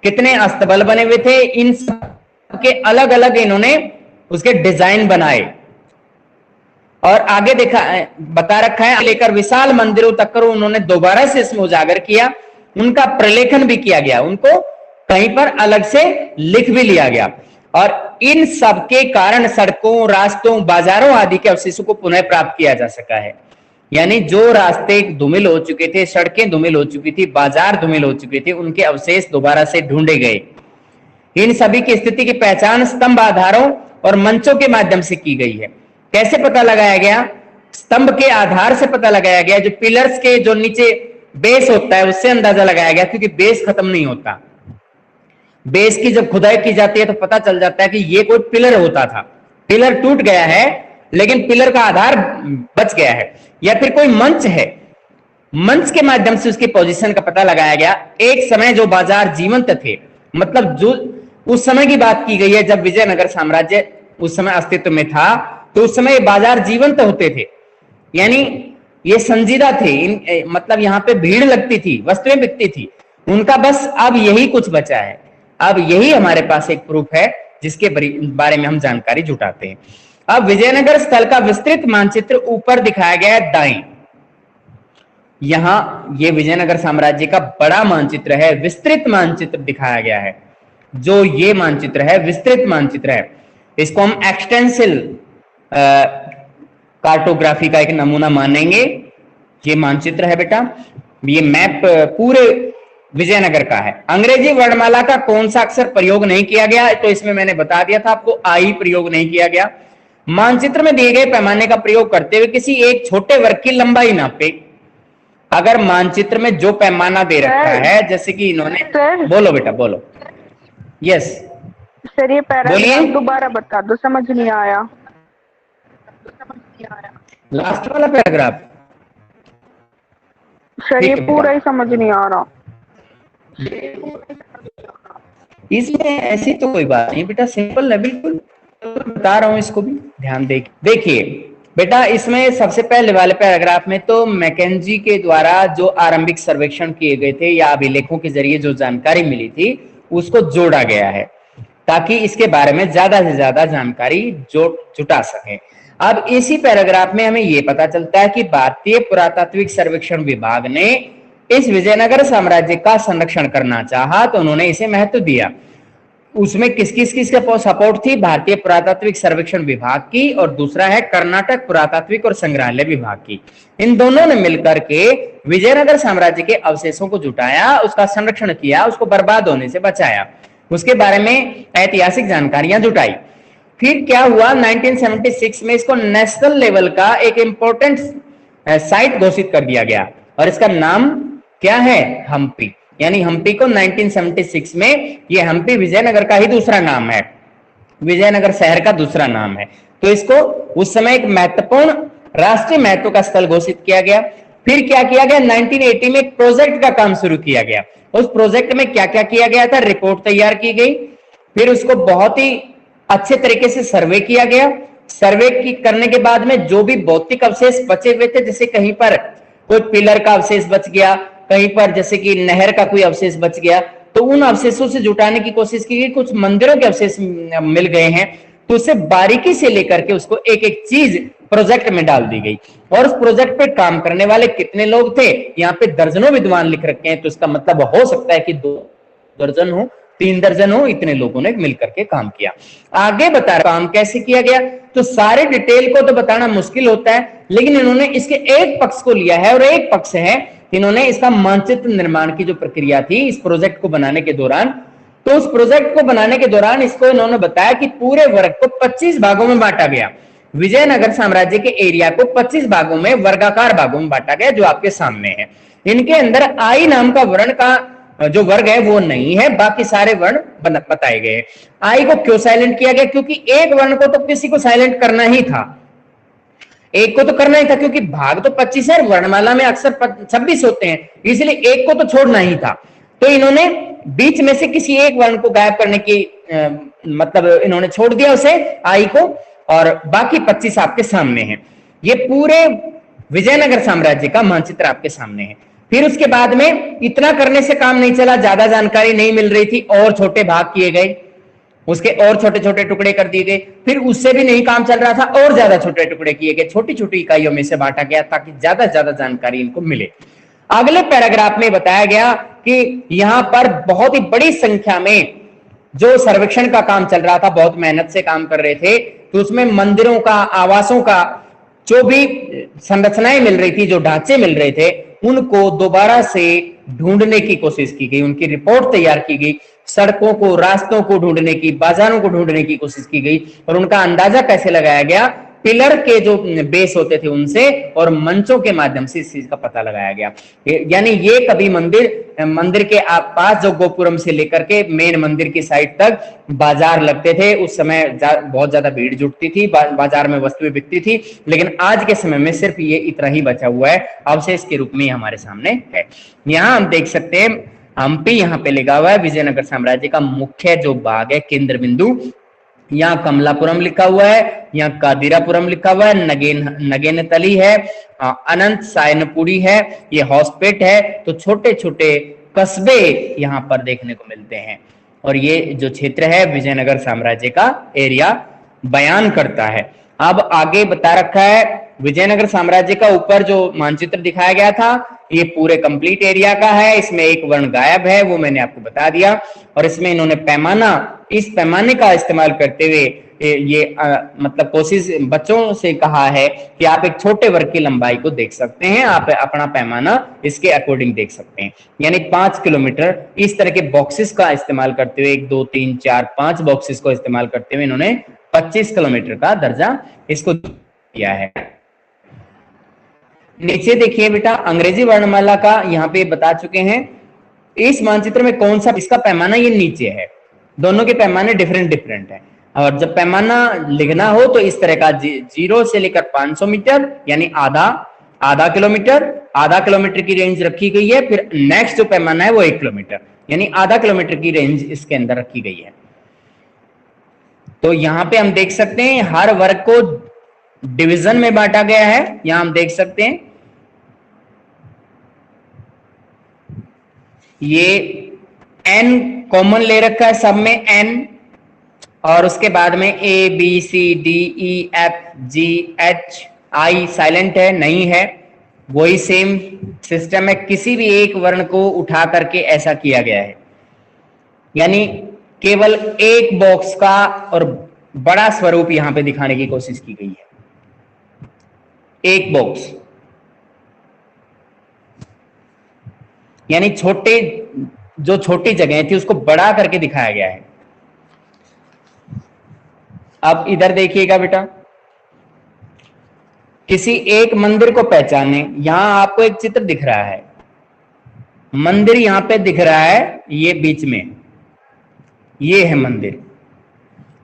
कितने अस्तबल बने हुए थे। इन सब के अलग अलग इन्होंने उसके डिजाइन बनाए और आगे बता रखा है, लेकर विशाल मंदिरों तक कर उन्होंने दोबारा से इसमें उजागर किया। उनका प्रलेखन भी किया गया, उनको कहीं पर अलग से लिख भी लिया गया, और इन सब के कारण सड़कों, रास्तों, बाजारों आदि के अवशेषों को पुनः प्राप्त किया जा सका है। यानी जो रास्ते धूमिल हो चुके थे, सड़कें धूमिल हो चुकी थी, बाजार धूमिल हो चुके थे, उनके अवशेष दोबारा से ढूंढे गए। इन सभी की स्थिति की पहचान स्तंभ आधारों और मंचों के माध्यम से की गई है। कैसे पता लगाया गया? स्तंभ के आधार से पता लगाया गया। जो पिलर्स के जो नीचे बेस होता है उससे अंदाजा लगाया गया, क्योंकि बेस खत्म नहीं होता। बेस की जब खुदाई की जाती है तो पता चल जाता है कि ये कोई पिलर होता था, पिलर टूट गया है लेकिन पिलर का आधार बच गया है, या फिर कोई मंच है, मंच के माध्यम से उसकी पोजीशन का पता लगाया गया। एक समय जो बाजार जीवंत थे, मतलब जो उस समय की बात की गई है जब विजयनगर साम्राज्य उस समय अस्तित्व में था, तो उस समय बाजार जीवंत होते थे, यानी ये संजीदा थे। मतलब यहाँ पे भीड़ लगती थी, वस्तुएं बिकती थी, उनका बस अब यही कुछ बचा है। अब यही हमारे पास एक प्रूफ है जिसके बारे में हम जानकारी जुटाते हैं। अब विजयनगर स्थल का विस्तृत मानचित्र ऊपर दिखाया गया है दाएं। यहां ये विजयनगर साम्राज्य का बड़ा मानचित्र है, विस्तृत मानचित्र दिखाया गया है। जो ये मानचित्र है विस्तृत मानचित्र है, इसको हम एक्सटेंसिल कार्टोग्राफी का एक नमूना मानेंगे। ये मानचित्र है बेटा, ये मैप पूरे विजयनगर का है। अंग्रेजी वर्णमाला का कौन सा अक्षर प्रयोग नहीं किया गया, तो इसमें मैंने बता दिया था आपको, आई प्रयोग नहीं किया गया। मानचित्र में दिए गए पैमाने का प्रयोग करते हुए किसी एक छोटे वर्ग की लंबाई नापे। अगर मानचित्र में जो पैमाना दे रखा है, जैसे कि इन्होंने, बोलो बेटा बोलो। यस सर, ये पैराग्राफ दोबारा बता दो, समझ नहीं आया। लास्ट वाला पैराग्राफ सर, ये पूरा ही समझ नहीं आ रहा। इसमें ऐसी तो कोई बात नहीं बेटा, सिंपल है बिल्कुल, बता रहा हूं, इसको भी ध्यान देखिए बेटा। इसमें सबसे पहले वाले पैराग्राफ में तो मैकेंजी के द्वारा जो आरंभिक सर्वेक्षण किए गए थे या अभिलेखों के जरिए जो जानकारी मिली थी उसको जोड़ा गया है, ताकि इसके बारे में ज्यादा से ज्यादा जानकारी जुटा सके। अब इसी पैराग्राफ में हमें यह पता चलता है कि भारतीय पुरातात्विक सर्वेक्षण विभाग ने इस विजयनगर साम्राज्य का संरक्षण करना चाहा, तो उन्होंने इसे महत्व दिया। उसमें किस का सपोर्ट थी? भारतीय पुरातात्विक सर्वेक्षण विभाग की, और दूसरा है कर्नाटक पुरातात्विक और संग्रहालय विभाग की। इन दोनों ने मिलकर के विजयनगर साम्राज्य के अवशेषों को जुटाया, उसका संरक्षण किया, उसको बर्बाद होने से बचाया, उसके बारे में ऐतिहासिक जानकारियां जुटाई। फिर क्या हुआ, 1976 में इसको नेशनल लेवल का एक इंपॉर्टेंट साइट घोषित कर दिया गया, और इसका नाम क्या है? हम्पी। यानी हम्पी को 1976 में, ये हम्पी विजयनगर का ही दूसरा नाम है, विजयनगर शहर का दूसरा नाम है, तो इसको उस समय एक महत्वपूर्ण राष्ट्रीय महत्व का स्थल घोषित किया गया। फिर क्या किया गया, 1980 में एक प्रोजेक्ट का काम शुरू किया गया। उस प्रोजेक्ट में क्या क्या किया गया था? रिपोर्ट तैयार की गई, फिर उसको बहुत ही अच्छे तरीके से सर्वे किया गया। सर्वे करने के बाद में जो भी भौतिक अवशेष बचे हुए थे, जैसे कहीं पर कोई पिलर का अवशेष बच गया, कहीं पर जैसे कि नहर का कोई अवशेष बच गया, तो उन अवशेषों से जुटाने की कोशिश की गई। कुछ मंदिरों के अवशेष मिल गए हैं, तो उसे बारीकी से लेकर के उसको एक एक चीज प्रोजेक्ट में डाल दी गई। और उस प्रोजेक्ट पे काम करने वाले कितने लोग थे? यहाँ पे दर्जनों विद्वान लिख रखे हैं, तो इसका मतलब हो सकता है कि 2 दर्जन हो, 3 दर्जन हो, इतने लोगों ने मिलकर के काम किया। आगे बता रहा काम कैसे किया गया, तो सारे डिटेल को तो बताना मुश्किल होता है, लेकिन इन्होंने इसके एक पक्ष को लिया है, और एक पक्ष है इन्होंने इसका मानचित्र निर्माण की जो प्रक्रिया थी इस प्रोजेक्ट को बनाने के दौरान, तो उस प्रोजेक्ट को बनाने के दौरान इसको इन्होंने बताया कि पूरे वर्ग को 25 भागों में बांटा गया। विजयनगर साम्राज्य के एरिया को 25 भागों में, वर्गाकार भागों में बांटा गया, जो आपके सामने है। इनके अंदर आई नाम का वर्ण का जो वर्ग है वो नहीं है, बाकी सारे वर्ण बताए गए हैं। आई को क्यों साइलेंट किया गया? क्योंकि एक वर्ण को तो किसी को साइलेंट करना ही था, एक को तो करना ही था, क्योंकि भाग तो 25 है, वर्णमाला में अक्सर 26 होते हैं, इसलिए एक को तो छोड़ना ही था। तो इन्होंने बीच में से किसी एक वर्ण को गायब करने की मतलब इन्होंने छोड़ दिया उसे, आई को, और बाकी 25 आपके सामने हैं। ये पूरे विजयनगर साम्राज्य का मानचित्र आपके सामने है। फिर उसके बाद में इतना करने से काम नहीं चला, ज्यादा जानकारी नहीं मिल रही थी, और छोटे भाग किए गए, उसके और छोटे छोटे टुकड़े कर दिए गए। फिर उससे भी नहीं काम चल रहा था, और ज्यादा छोटे टुकड़े किए गए, छोटी छोटी इकाइयों में से बांटा गया, ताकि ज्यादा से ज्यादा जानकारी इनको मिले। अगले पैराग्राफ में बताया गया कि यहां पर बहुत ही बड़ी संख्या में जो सर्वेक्षण का काम चल रहा था, बहुत मेहनत से काम कर रहे थे, तो उसमें मंदिरों का, आवासों का जो भी संरचनाएं मिल रही थी, जो ढांचे मिल रहे थे, उनको दोबारा से ढूंढने की कोशिश की गई, उनकी रिपोर्ट तैयार की गई, सड़कों को, रास्तों को ढूंढने की, बाजारों को ढूंढने की कोशिश की गई, और उनका अंदाजा कैसे लगाया गया? पिलर के जो बेस होते थे उनसे, और मंचों के माध्यम से इस चीज का पता लगाया गया। यानी ये कभी मंदिर के पास जो गोपुरम से लेकर के मेन मंदिर की साइड तक बाजार लगते थे, उस समय बहुत ज्यादा भीड़ जुटती थी, बाजार में वस्तुएं बिकती थी, लेकिन आज के समय में सिर्फ ये इतना ही बचा हुआ है, अवशेष के रूप में हमारे सामने है। यहाँ हम देख सकते हैं हम्पी यहाँ पे लिखा हुआ है, विजयनगर साम्राज्य का मुख्य जो भाग है, केंद्र बिंदु। यहाँ कमलापुरम लिखा हुआ है, यहाँ कादिरापुरम लिखा हुआ है, नगेनतली है, अनंत सायनपुरी है, ये हॉस्पेट है। तो छोटे छोटे कस्बे यहाँ पर देखने को मिलते हैं, और ये जो क्षेत्र है विजयनगर साम्राज्य का एरिया बयान करता है। अब आगे बता रखा है विजयनगर साम्राज्य का ऊपर जो मानचित्र दिखाया गया था ये पूरे कंप्लीट एरिया का है, इसमें एक वर्ण गायब है वो मैंने आपको बता दिया। और इसमें इन्होंने पैमाना, इस पैमाने का इस्तेमाल करते हुए ये मतलब कोशिश बच्चों से कहा है कि आप एक छोटे वर्ग की लंबाई को देख सकते हैं, आप अपना पैमाना इसके अकॉर्डिंग देख सकते हैं, यानी 5 किलोमीटर। इस तरह के बॉक्सेस का इस्तेमाल करते हुए 1 2 3 4 5 बॉक्सेस को इस्तेमाल करते हुए इन्होंने 25 किलोमीटर का दर्जा इसको दिया है। नीचे देखिए बेटा अंग्रेजी वर्णमाला का यहाँ पे बता चुके हैं। इस मानचित्र में कौन सा इसका पैमाना ये नीचे है, दोनों के पैमाने डिफरेंट है। और जब पैमाना लिखना हो तो इस तरह का 0 से लेकर 500 मीटर यानी आधा किलोमीटर की रेंज रखी गई है। फिर नेक्स्ट जो पैमाना है वो 1 किलोमीटर यानी आधा किलोमीटर की रेंज इसके अंदर रखी गई है। तो यहां पे हम देख सकते हैं हर वर्ग को डिवीजन में बांटा गया है। यहां हम देख सकते हैं ये n कॉमन ले रखा है सब में n, और उसके बाद में A B C D E F G H I silent है नहीं है, वही सेम सिस्टम है। किसी भी एक वर्ण को उठा करके ऐसा किया गया है, यानी केवल एक बॉक्स का और बड़ा स्वरूप यहां पे दिखाने की कोशिश की गई है। एक बॉक्स यानी जो छोटी जगह थी उसको बड़ा करके दिखाया गया है। अब इधर देखिएगा बेटा, किसी एक मंदिर को पहचाने, यहां आपको एक चित्र दिख रहा है, मंदिर यहां पे दिख रहा है, ये बीच में ये है मंदिर,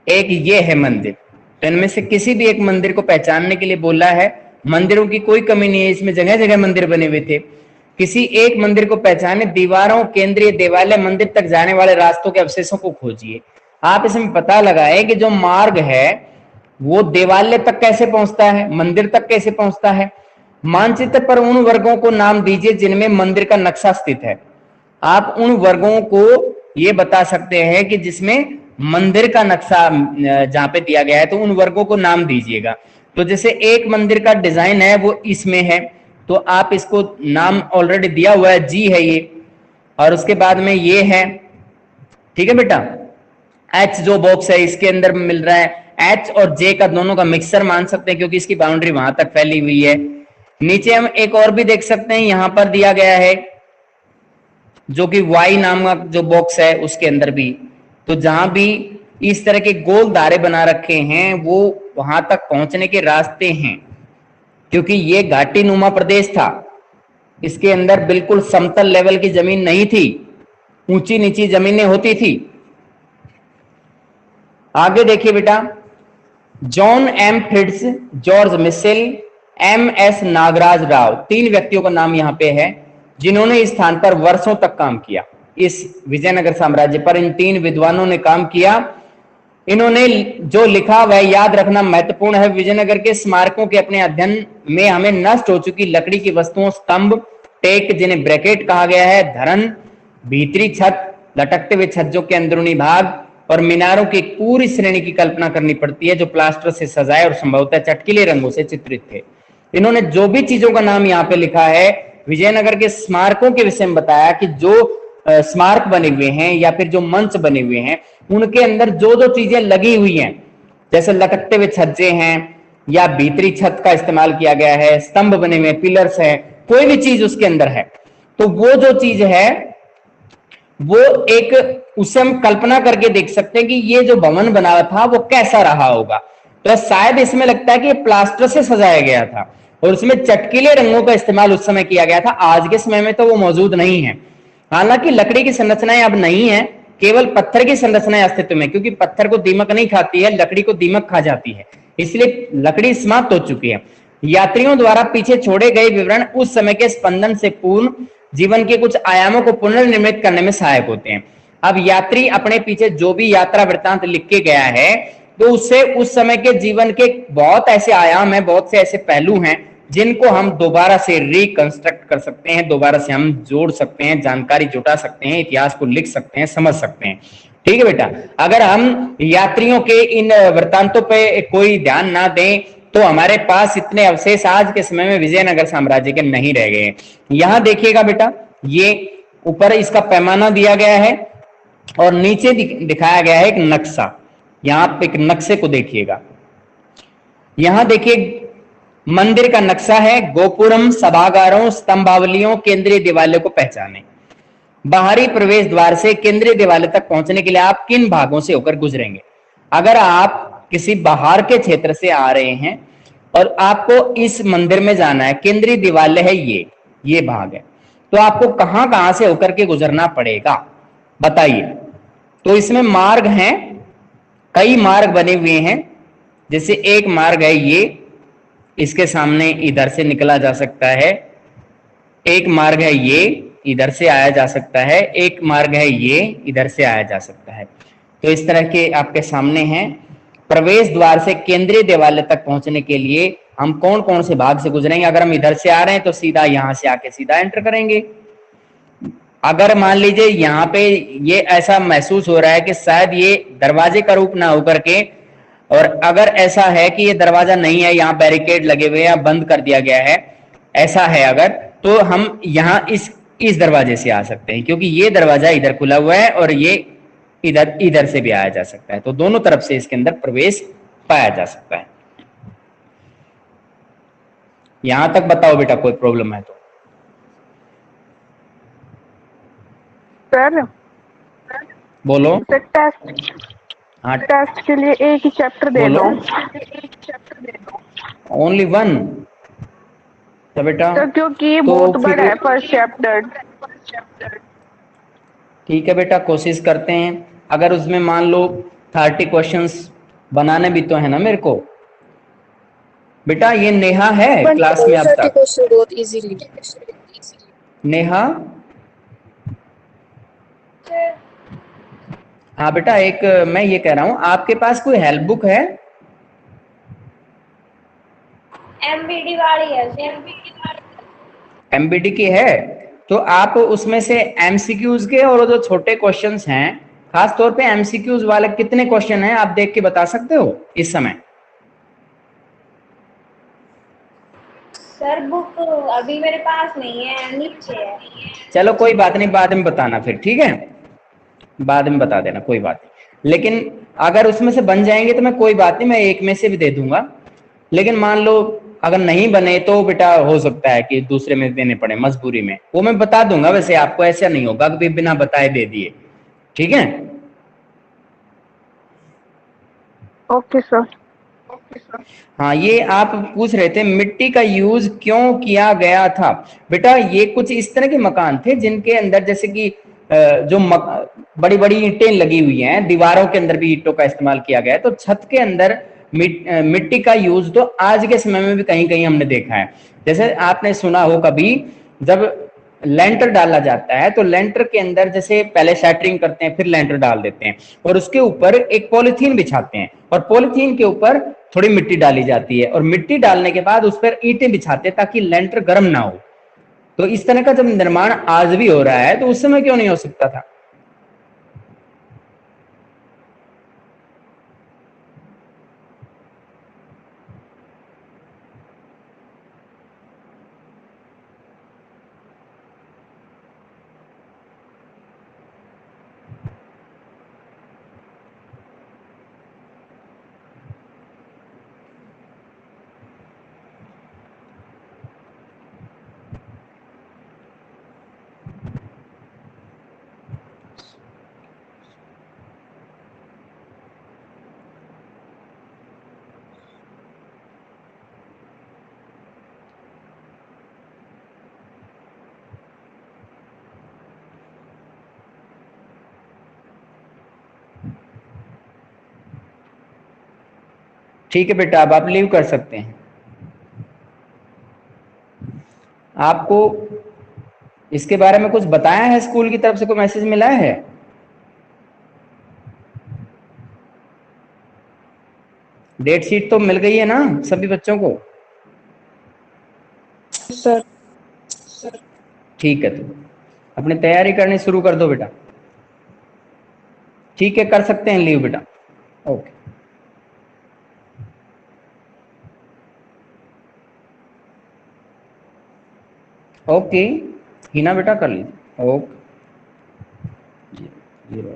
एक ये है मंदिर। तो इनमें से किसी भी एक मंदिर को पहचानने के लिए बोला है। मंदिरों की कोई कमी नहीं है, इसमें जगह जगह मंदिर बने हुए थे। किसी एक मंदिर को पहचाने, दीवारों, केंद्रीय देवालय, मंदिर तक जाने वाले रास्तों के अवशेषों को खोजिए। आप इसमें पता लगाए कि जो मार्ग है वो देवालय तक कैसे पहुंचता है, मंदिर तक कैसे पहुंचता है। मानचित्र पर उन वर्गों को नाम दीजिए जिनमें मंदिर का नक्शा स्थित है। आप उन वर्गों को ये बता सकते हैं कि जिसमें मंदिर का नक्शा जहां पे दिया गया है, तो उन वर्गों को नाम दीजिएगा। तो जैसे एक मंदिर का डिजाइन है वो इसमें है, तो आप इसको नाम ऑलरेडी दिया हुआ है, जी है ये, और उसके बाद में ये है, ठीक है बेटा। एच जो बॉक्स है इसके अंदर मिल रहा है, एच और जे का दोनों का मिक्सर मान सकते हैं क्योंकि इसकी बाउंड्री वहां तक फैली हुई है। नीचे हम एक और भी देख सकते हैं, यहां पर दिया गया है जो कि वाई नाम का जो बॉक्स है उसके अंदर भी। तो जहां भी इस तरह के गोल दायरे बना रखे हैं वो वहां तक पहुंचने के रास्ते हैं, क्योंकि ये घाटी नुमा प्रदेश था, इसके अंदर बिल्कुल समतल लेवल की जमीन नहीं थी, ऊंची नीची जमीनें होती थी। आगे देखिए बेटा, John M Fritz, George Mitchell, M S Nagaraj Rao, 3 व्यक्तियों का नाम यहां पे है जिन्होंने इस स्थान पर वर्षों तक काम किया। इस विजयनगर साम्राज्य पर इन 3 विद्वानों ने काम किया। इन्होंने जो लिखा वह याद रखना महत्वपूर्ण है। विजयनगर के स्मारकों के अपने अध्ययन में हमें नष्ट हो चुकी लकड़ी की वस्तुओं, स्तंभ, टेक जिन्हें ब्रैकेट कहा गया है, धरन, भीतरी छत, लटकते हुए छज्जों के अंदरूनी भाग और मीनारों की एक पूरी श्रेणी की कल्पना करनी पड़ती है जो प्लास्टर से सजाए और संभवतः चटकीले रंगों से चित्रित थे। इन्होंने जो भी चीजों का नाम यहाँ पे लिखा है, विजयनगर के स्मारकों के विषय में बताया कि जो स्मारक बने हुए हैं या फिर जो मंच बने हुए हैं उनके अंदर जो जो चीजें लगी हुई हैं, जैसे लटकते हुए छज्जे हैं या भीतरी छत का इस्तेमाल किया गया है, स्तंभ बने हुए, पिलर्स है, कोई भी चीज उसके अंदर है, तो वो जो चीज है वो एक उससे हम कल्पना करके देख सकते हैं कि ये जो भवन बना था वो कैसा रहा होगा। तो शायद इसमें लगता है कि प्लास्टर से सजाया गया था और उसमें चटकीले रंगों का इस्तेमाल उस समय किया गया था। आज के समय में तो वो मौजूद नहीं है। हालांकि लकड़ी की संरचनाएं अब नहीं है, केवल पत्थर की संरचनाएं अस्तित्व में, क्योंकि पत्थर को दीमक नहीं खाती है, लकड़ी को दीमक खा जाती है, इसलिए लकड़ी समाप्त हो चुकी है। यात्रियों द्वारा पीछे छोड़े गए विवरण उस समय के स्पंदन से पूर्ण जीवन के कुछ आयामों को पुनर्निर्मित करने में सहायक होते हैं। अब यात्री अपने पीछे जो भी यात्रा वृत्तांत लिख के गया है, तो उससे उस समय के जीवन के बहुत ऐसे आयाम हैं, बहुत से ऐसे पहलू हैं जिनको हम दोबारा से रिकंस्ट्रक्ट कर सकते हैं, दोबारा से हम जोड़ सकते हैं, जानकारी जुटा सकते हैं, इतिहास को लिख सकते हैं, समझ सकते हैं। ठीक है बेटा, अगर हम यात्रियों के इन वृत्तांतों पे कोई ध्यान ना दें तो हमारे पास इतने अवशेष आज के समय में विजयनगर साम्राज्य के नहीं रह गए। यहां देखिएगा बेटा, ये ऊपर इसका पैमाना दिया गया है और नीचे दिखाया गया है एक नक्शा। यहां पे एक नक्शे को देखिएगा, यहां देखिए मंदिर का नक्शा है, गोपुरम, सभागारों, स्तंभावलियों, केंद्रीय देवालय को पहचाने। बाहरी प्रवेश द्वार से केंद्रीय देवालय तक पहुंचने के लिए आप किन भागों से होकर गुजरेंगे? अगर आप किसी बाहर के क्षेत्र से आ रहे हैं और आपको इस मंदिर में जाना है, केंद्रीय देवालय है ये भाग है, तो आपको कहां कहां से होकर के गुजरना पड़ेगा बताइए। तो इसमें मार्ग हैं, कई मार्ग बने हुए हैं। जैसे एक मार्ग है ये, इसके सामने इधर से निकला जा सकता है। एक मार्ग है ये, इधर से आया जा सकता है। एक मार्ग है ये, इधर से आया जा सकता है। तो इस तरह के आपके सामने हैं। प्रवेश द्वार से केंद्रीय देवालय तक पहुंचने के लिए हम कौन कौन से भाग से गुजरेंगे? अगर हम इधर से आ रहे हैं तो सीधा यहां से आके सीधा एंटर करेंगे। अगर मान लीजिए यहाँ पे ये ऐसा महसूस हो रहा है कि शायद ये दरवाजे का रूप ना होकर के, और अगर ऐसा है कि ये दरवाजा नहीं है, यहाँ बैरिकेड लगे हुए हैं, बंद कर दिया गया है, ऐसा है अगर, तो हम यहाँ इस दरवाजे से आ सकते हैं, क्योंकि ये दरवाजा इधर खुला हुआ है और ये इधर से भी आया जा सकता है। तो दोनों तरफ से इसके अंदर प्रवेश पाया जा सकता है। यहां तक बताओ बेटा, कोई प्रॉब्लम है तो? सर बोलो। हाँ, टेस्ट के लिए एक ही चैप्टर दे दो। Only one? तो बेटा तो क्योंकि तो बहुत बड़ा है फर्स्ट चैप्टर। ठीक है बेटा, कोशिश करते हैं। अगर उसमें मान लो 30 क्वेश्चंस बनाने भी तो है ना मेरे को। बेटा ये नेहा है क्लास में अब तक? बहुत इजीली। नेहा, हाँ बेटा, एक मैं ये कह रहा हूँ, आपके पास कोई हेल्प बुक है? एमबीडी वाली है। एमबीडी की है? तो आप उसमें से एमसीक्यूज के और जो छोटे क्वेश्चंस हैं, खास तौर पे एमसीक्यूज वाले कितने क्वेश्चन हैं आप देख के बता सकते हो इस समय? सर बुक अभी मेरे पास नहीं है, नीचे है। चलो कोई बात नहीं, बाद में बताना फिर, ठीक है? बाद में बता देना, कोई बात नहीं। लेकिन अगर उसमें से बन जाएंगे तो मैं कोई बात नहीं, मैं एक में से भी दे दूंगा। लेकिन मान लो अगर नहीं बने तो बेटा हो सकता है कि दूसरे में देने पड़े मजबूरी में, वो मैं बता दूंगा। वैसे आपको ऐसा नहीं होगा कि बिना बताए दे दिए, ठीक है? Okay sir. हाँ, ये आप पूछ रहे थे मिट्टी का यूज क्यों किया गया था। बेटा ये कुछ इस तरह के मकान थे जिनके अंदर जैसे कि जो बड़ी बड़ी ईंटें लगी हुई हैं, दीवारों के अंदर भी ईंटों का इस्तेमाल किया गया है, तो छत के अंदर मिट्टी का यूज तो आज के समय में भी कहीं कहीं हमने देखा है। जैसे आपने सुना हो कभी, जब लेंटर डाला जाता है तो लेंटर के अंदर जैसे पहले शैटरिंग करते हैं, फिर लेंटर डाल देते हैं और उसके ऊपर एक पॉलिथीन बिछाते हैं और पॉलिथीन के ऊपर थोड़ी मिट्टी डाली जाती है और मिट्टी डालने के बाद उस पर ईंटें बिछाते हैं ताकि लेंटर गर्म ना हो। तो इस तरह का जब निर्माण आज भी हो रहा है तो उस समय क्यों नहीं हो सकता था? ठीक है बेटा, अब आप लीव कर सकते हैं। आपको इसके बारे में कुछ बताया है? स्कूल की तरफ से कोई मैसेज मिला है? डेट शीट तो मिल गई है ना सभी बच्चों को? सर ठीक है, तो अपनी तैयारी करनी शुरू कर दो बेटा। ठीक है, कर सकते हैं लीव बेटा। ओके ओके, हिना बेटा कर लीजिए। ओके 0